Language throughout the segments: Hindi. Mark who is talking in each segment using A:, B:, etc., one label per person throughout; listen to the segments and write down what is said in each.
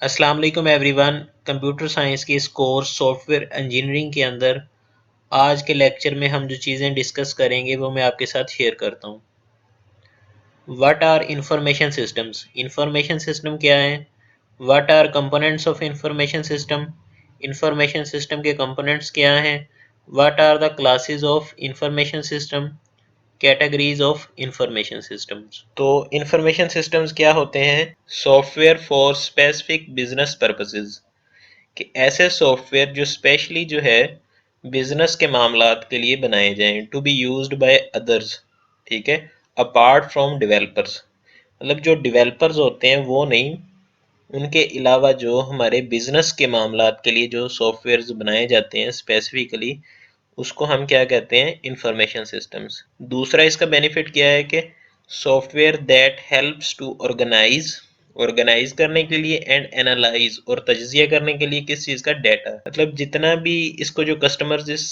A: अस्सलाम वालेकुम एवरीवन। कंप्यूटर साइंस के इस कोर्स सॉफ्टवेयर इंजीनियरिंग के अंदर आज के लेक्चर में हम जो चीज़ें डिस्कस करेंगे वो मैं आपके साथ शेयर करता हूँ। What are information systems? Information system क्या है? What are components of information system? Information system के कंपोनेंट्स क्या हैं? What are the classes of information system? Categories of information systems. तो इंफॉर्मेशन सिस्टम्स क्या होते हैं? Software for specific business purposes, कि ऐसे सॉफ्टवेयर जो स्पेशली जो है बिजनेस के मामलात के लिए बनाए जाएं, to be used by others, ठीक है, अपार्ट फ्रॉम डेवलपर्स। मतलब जो डेवलपर्स होते हैं वो नहीं, उनके अलावा जो हमारे बिजनेस के मामलात के लिए जो सॉफ्टवेयर बनाए जाते हैं स्पेसिफिकली, उसको हम क्या कहते हैं? Information systems. दूसरा इसका बेनिफिट क्या है कि software that helps to organise करने के लिए एंड एनालाइज और तज्जिया करने के लिए किस चीज़ का? डाटा। मतलब जितना भी इसको जो कस्टमर्स इस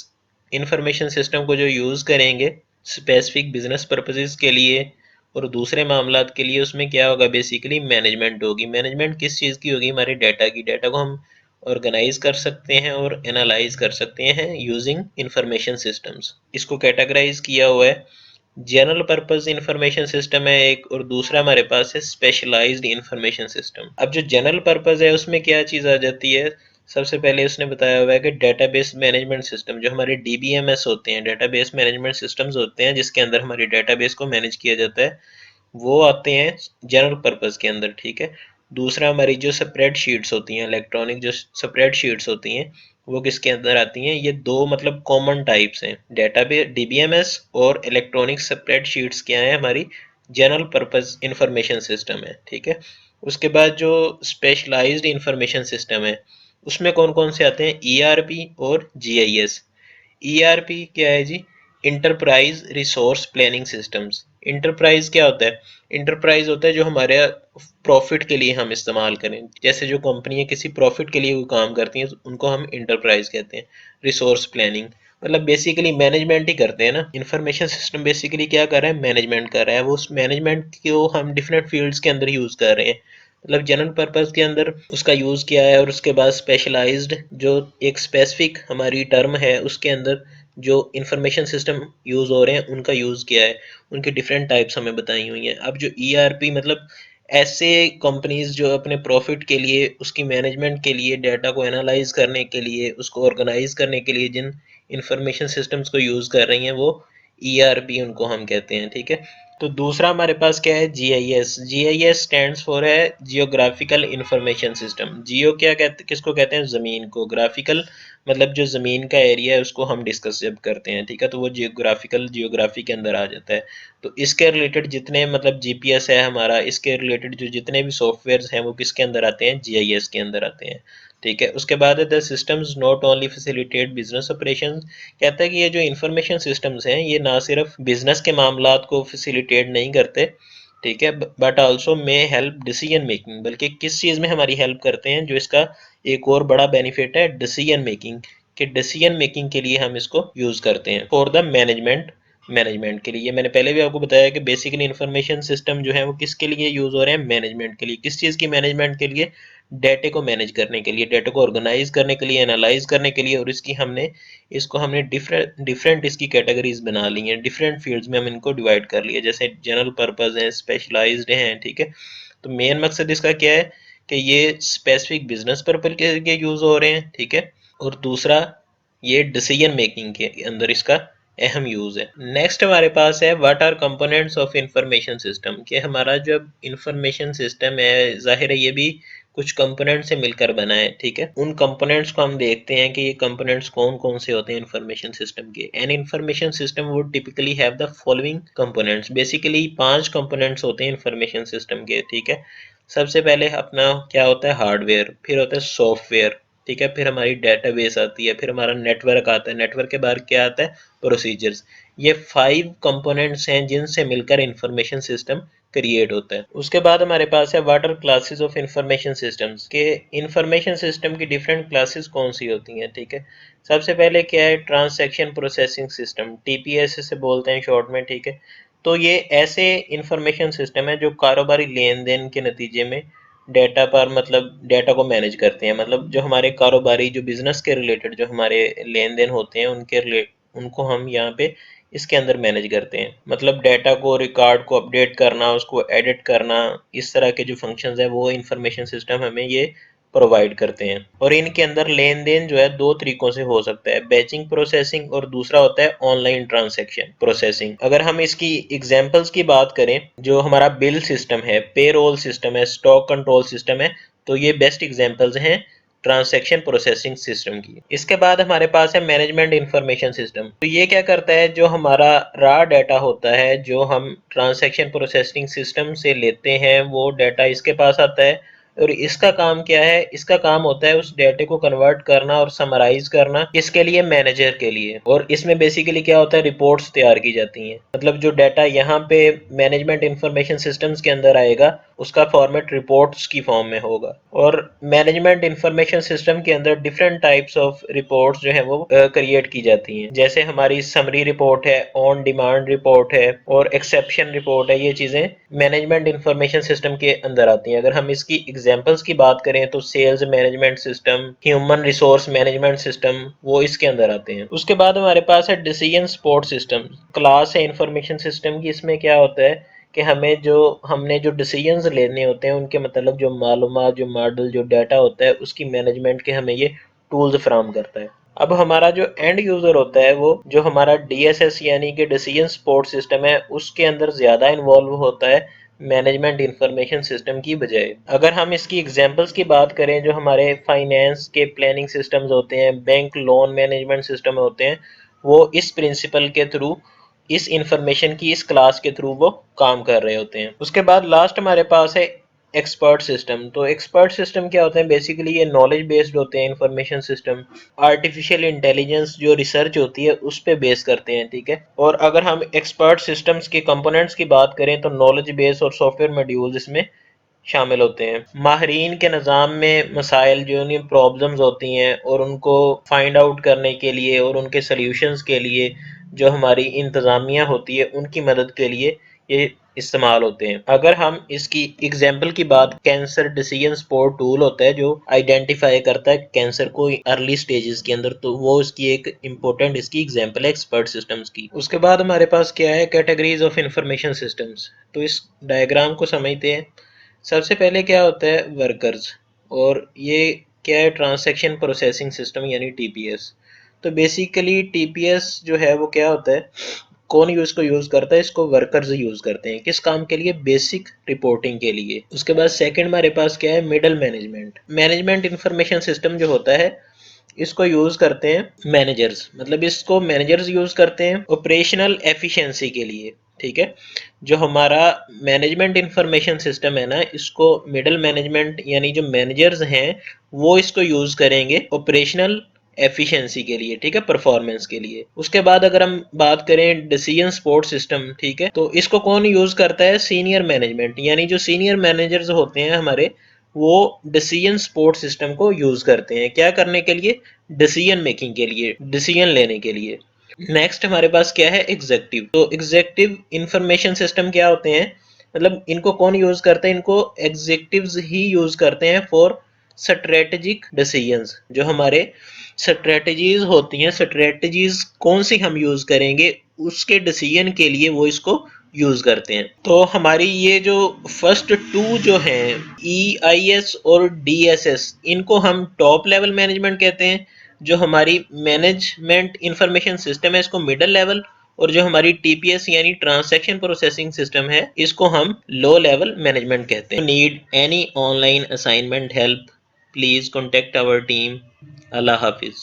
A: इंफॉर्मेशन सिस्टम को जो यूज़ करेंगे स्पेसिफिक बिजनेस पर्पसेस के लिए और दूसरे मामलात के लिए, उसमें क्या होगा? बेसिकली मैनेजमेंट होगी। मैनेजमेंट किस चीज़ की होगी? हमारे डाटा की। डाटा को हम ऑर्गेनाइज कर सकते हैं और एनालाइज कर सकते हैं यूजिंग इंफॉर्मेशन सिस्टम्स। इसको कैटेगराइज किया हुआ है, जनरल पर्पस इंफॉर्मेशन सिस्टम है एक, और दूसरा हमारे पास है स्पेशलाइज्ड इंफॉर्मेशन सिस्टम। अब जो जनरल पर्पस है उसमें क्या चीज़ आ जाती है? सबसे पहले उसने बताया हुआ है कि डेटाबेस मैनेजमेंट सिस्टम, जो हमारे डीबीएमएस होते हैं, डेटाबेस मैनेजमेंट सिस्टम्स होते हैं, जिसके अंदर हमारी डेटाबेस को मैनेज किया जाता है, वो आते हैं जनरल पर्पस के अंदर, ठीक है। दूसरा हमारी जो स्प्रेड शीट्स होती हैं, इलेक्ट्रॉनिक जो स्प्रेड शीट्स होती हैं, वो किसके अंदर आती हैं? ये दो मतलब कॉमन टाइप्स हैं, डेटाबेस डीबीएमएस और इलेक्ट्रॉनिक स्प्रेड शीट्स क्या है? हमारी जनरल पर्पस इंफॉर्मेशन सिस्टम है, ठीक है। उसके बाद जो स्पेशलाइज्ड इंफॉर्मेशन सिस्टम है, उसमें कौन कौन से आते हैं? ईआरपी और जीआईएस। ईआरपी क्या है जी? Enterprise resource planning systems. Enterprise क्या होता है? इंटरप्राइज होता है जो हमारे प्रॉफिट के लिए हम इस्तेमाल करें। जैसे जो कंपनियां किसी प्रॉफिट के लिए काम करती हैं उनको हम इंटरप्राइज कहते हैं। रिसोर्स प्लानिंग मतलब बेसिकली मैनेजमेंट ही करते हैं ना। इंफॉर्मेशन सिस्टम बेसिकली क्या कर रहा है? मैनेजमेंट कर रहा है। वो उस मैनेजमेंट को हम डिफरेंट फील्ड्स के अंदर यूज कर रहे हैं। मतलब जनरल पर्पस के अंदर उसका यूज़ किया है, और उसके बाद स्पेशलाइज्ड जो एक स्पेसिफिक हमारी टर्म है उसके अंदर जो इंफॉर्मेशन सिस्टम यूज़ हो रहे हैं उनका यूज़ किया है। उनकी डिफरेंट टाइप्स हमें बताई हुई हैं। अब जो ईआरपी मतलब ऐसे कंपनीज जो अपने प्रॉफिट के लिए, उसकी मैनेजमेंट के लिए, डाटा को एनालाइज करने के लिए, उसको ऑर्गेनाइज करने के लिए जिन इंफॉर्मेशन सिस्टम्स को यूज़ कर रही हैं, वो ईआरपी उनको हम कहते हैं, ठीक है। तो दूसरा हमारे पास क्या है? जीआईएस। जीआईएस स्टैंड्स फॉर है जियोग्राफिकल इंफॉर्मेशन सिस्टम। जियो क्या कहते, किसको कहते हैं? ज़मीन को। ग्राफिकल मतलब जो ज़मीन का एरिया है उसको हम डिस्कस जब करते हैं, ठीक है, तो वो जियोग्राफी के अंदर आ जाता है। तो इसके रिलेटेड जितने मतलब जीपीएस है हमारा, इसके रिलेटेड जो जितने भी सॉफ्टवेयर हैं वो किसके अंदर आते हैं? जीआईएस के अंदर आते हैं, ठीक है। उसके बाद है the systems not only facilitate business operation. कहता है कि ये जो इंफॉर्मेशन सिस्टम्स हैं ये ना सिर्फ बिजनेस के मामलात को फैसिलिटेट नहीं करते, ठीक है, but also may help decision making. बल्कि किस चीज़ में हमारी हेल्प करते हैं? जो इसका एक और बड़ा बेनिफिट है, डिसीजन मेकिंग, कि डिसीजन मेकिंग के लिए हम इसको यूज़ करते हैं फॉर द मैनेजमेंट के लिए। मैंने पहले भी आपको बताया कि बेसिकली इंफॉर्मेशन सिस्टम जो है वो किसके लिए यूज़ हो रहे हैं? मैनेजमेंट के लिए। किस चीज़ की मैनेजमेंट के लिए? डेटे को मैनेज करने के लिए, डेटे को ऑर्गेनाइज करने के लिए, एनालाइज करने के लिए। और इसको हमने डिफरेंट डिफरेंट इसकी कैटेगरीज बना ली हैं, डिफरेंट फील्ड्स में हम इनको डिवाइड कर लिए, जैसे जनरल पर्पस है, स्पेशलाइज्ड हैं, ठीक है। तो मेन मकसद इसका क्या है? कि ये स्पेसिफिक बिजनेस पर्पज के लिए यूज़ हो रहे हैं, ठीक है। और दूसरा ये डिसीजन मेकिंग के अंदर इसका अहम यूज़ है। नेक्स्ट हमारे पास है what are components of information system, कि हमारा जब इंफॉर्मेशन सिस्टम है, जाहिर है ये भी कुछ कंपोनेंट से मिलकर बना है, ठीक है। उन कंपोनेंट्स को हम देखते हैं कि ये कंपोनेंट्स कौन कौन से होते हैं इंफॉर्मेशन सिस्टम के। An information system would typically have the following components. Basically 5 components होते हैं इंफॉर्मेशन सिस्टम के, ठीक है। सबसे पहले अपना क्या होता है? हार्डवेयर, फिर होता है सॉफ्टवेयर, ठीक है, फिर हमारी डेटाबेस आती है, फिर हमारा नेटवर्क आता है, नेटवर्क के बाद क्या आता है? प्रोसीजर्स। ये 5 कंपोनेंट्स हैं जिनसे मिलकर इंफॉर्मेशन सिस्टम क्रिएट होता है। उसके बाद हमारे पास है what are classes of information systems, के इंफॉर्मेशन सिस्टम की डिफरेंट क्लासेस कौन सी होती हैं, ठीक है। सबसे पहले क्या है? ट्रांसैक्शन प्रोसेसिंग सिस्टम, टीपीएस से बोलते हैं शॉर्ट में, ठीक है। तो ये ऐसे इंफॉर्मेशन सिस्टम है जो कारोबारी लेन देन के नतीजे में डेटा पर मतलब डेटा को मैनेज करते हैं, मतलब जो हमारे कारोबारी जो बिजनेस के रिलेटेड जो हमारे लेन देन होते हैं उनको हम यहाँ पे इसके अंदर मैनेज करते हैं। मतलब डेटा को रिकॉर्ड को अपडेट करना, उसको एडिट करना, इस तरह के जो फंक्शंस है वो इंफॉर्मेशन सिस्टम हमें ये प्रोवाइड करते हैं। और इनके अंदर लेन देन जो है दो तरीकों से हो सकता है, बैचिंग प्रोसेसिंग और दूसरा होता है ऑनलाइन ट्रांजैक्शन प्रोसेसिंग। अगर हम इसकी एग्जांपल्स की बात करें, जो हमारा बिल सिस्टम है, पेरोल सिस्टम है, स्टॉक कंट्रोल सिस्टम है, तो ये बेस्ट एग्जांपल्स हैं ट्रांसैक्शन प्रोसेसिंग सिस्टम की। इसके बाद हमारे पास है मैनेजमेंट इंफॉर्मेशन सिस्टम। तो ये क्या करता है, जो हमारा रॉ डाटा होता है जो हम ट्रांसैक्शन प्रोसेसिंग सिस्टम से लेते हैं वो डाटा इसके पास आता है, और इसका काम क्या है, इसका काम होता है उस डेटे को कन्वर्ट करना और समराइज करना, इसके लिए मैनेजर के लिए। और इसमें बेसिकली क्या होता है, रिपोर्ट्स तैयार की जाती हैं। मतलब जो डाटा यहाँ पे मैनेजमेंट इंफॉर्मेशन सिस्टम्स के अंदर आएगा उसका फॉर्मेट रिपोर्ट्स की फॉर्म में होगा। और मैनेजमेंट इंफॉर्मेशन सिस्टम के अंदर डिफरेंट टाइप्स ऑफ रिपोर्ट्स जो है वो क्रिएट की जाती हैं। जैसे हमारी समरी रिपोर्ट है, ऑन डिमांड रिपोर्ट है और एक्सेप्शन रिपोर्ट है, ये चीजें मैनेजमेंट इंफॉर्मेशन सिस्टम के अंदर आती हैं। अगर हम इसकी एग्जांपल्स की बात करें तो sales management system, human resource management system, वो इसके अंदर आते हैं। उसके बाद हमारे पास है डिसीजन सपोर्ट सिस्टम, क्लास है इंफॉर्मेशन सिस्टम की। इसमें क्या होता है कि हमने जो डिसीजंस लेने होते हैं उनके मतलब जो मालूमात, जो मॉडल, जो डाटा होता है उसकी मैनेजमेंट के हमें ये टूल्स फराहम करता है। अब हमारा जो एंड यूजर होता है वो जो हमारा डीएसएस यानी कि डिसीजन सपोर्ट सिस्टम है उसके अंदर ज्यादा इन्वॉल्व होता है मैनेजमेंट इंफॉर्मेशन सिस्टम की बजाय। अगर हम इसकी एग्जांपल्स की बात करें, जो हमारे फाइनेंस के प्लानिंग सिस्टम्स होते हैं, बैंक लोन मैनेजमेंट सिस्टम होते हैं, वो इस प्रिंसिपल के थ्रू, इस इंफॉर्मेशन की इस क्लास के थ्रू वो काम कर रहे होते हैं। उसके बाद लास्ट हमारे पास है एक्सपर्ट सिस्टम। तो एक्सपर्ट सिस्टम क्या होते हैं, बेसिकली ये नॉलेज बेस्ड होते हैं इंफॉर्मेशन सिस्टम, आर्टिफिशियल इंटेलिजेंस जो रिसर्च होती है उस पे बेस करते हैं, ठीक है। और अगर हम एक्सपर्ट सिस्टम्स के कंपोनेंट्स की बात करें तो नॉलेज बेस और सॉफ्टवेयर मॉड्यूल्स इसमें शामिल होते हैं। माहरीन के निज़ाम में मसाइल जो उन्हें प्रॉब्लम्स होती हैं और उनको फाइंड आउट करने के लिए और उनके सल्यूशंस के लिए जो हमारी इंतज़ामिया होती है उनकी मदद के लिए ये इस्तेमाल होते हैं। अगर हम इसकी एग्जाम्पल की बात, कैंसर डिसीजन सपोर्ट टूल होता है जो आइडेंटिफाई करता है कैंसर को अर्ली स्टेजेस के अंदर, तो वो इसकी एक इम्पोर्टेंट इसकी एग्जाम्पल है एक्सपर्ट सिस्टम्स की। उसके बाद हमारे पास क्या है, कैटेगरीज ऑफ इंफॉर्मेशन सिस्टम्स। तो इस डायग्राम को समझते हैं। सबसे पहले क्या होता है, वर्कर्स, और ये क्या है, ट्रांसैक्शन प्रोसेसिंग सिस्टम यानी टीपीएस। तो बेसिकली टीपीएस जो है वो क्या होता है, कौन इसको यूज करता है, इसको वर्कर्स यूज करते हैं। किस काम के लिए, बेसिक रिपोर्टिंग के लिए। उसके बाद सेकंड हमारे पास क्या है, middle management. Management information system जो होता है इसको यूज करते हैं मैनेजर्स, मतलब इसको मैनेजर्स यूज करते हैं ऑपरेशनल एफिशिएंसी के लिए, ठीक है। जो हमारा मैनेजमेंट इंफॉर्मेशन सिस्टम है ना, इसको मिडिल मैनेजमेंट यानी जो मैनेजर्स हैं वो इसको यूज करेंगे ऑपरेशनल एफिशिएंसी के लिए, ठीक है, परफॉर्मेंस के लिए। उसके बाद अगर हम बात करें डिसीजन सपोर्ट सिस्टम, ठीक है, तो इसको कौन यूज करता है, सीनियर मैनेजमेंट, यानी जो सीनियर मैनेजर्स होते हैं हमारे, वो डिसीजन सपोर्ट सिस्टम को यूज करते हैं क्या करने के लिए, डिसीजन मेकिंग के लिए, डिसीजन लेने के लिए। नेक्स्ट हमारे पास क्या है, एग्जेक्टिव। तो एग्जेक्टिव इंफॉर्मेशन सिस्टम क्या होते हैं, मतलब इनको कौन यूज करते हैं, इनको एग्जेक्टिव्स ही यूज करते हैं फॉर स्ट्रेटेजिक डिसीजंस। जो हमारे स्ट्रेटजीज होती हैं, स्ट्रेटजीज कौन सी हम यूज करेंगे उसके डिसीजन के लिए वो इसको यूज करते हैं। तो हमारी ये जो फर्स्ट टू जो हैं, ई आई एस और डी एस एस, इनको हम टॉप लेवल मैनेजमेंट कहते हैं। जो हमारी मैनेजमेंट इंफॉर्मेशन सिस्टम है इसको मिडिल लेवल, और जो हमारी टीपीएस यानी ट्रांसैक्शन प्रोसेसिंग सिस्टम है इसको हम लो लेवल मैनेजमेंट कहते हैं। Need any online assignment help, please contact our team. अल्लाह हाफिज।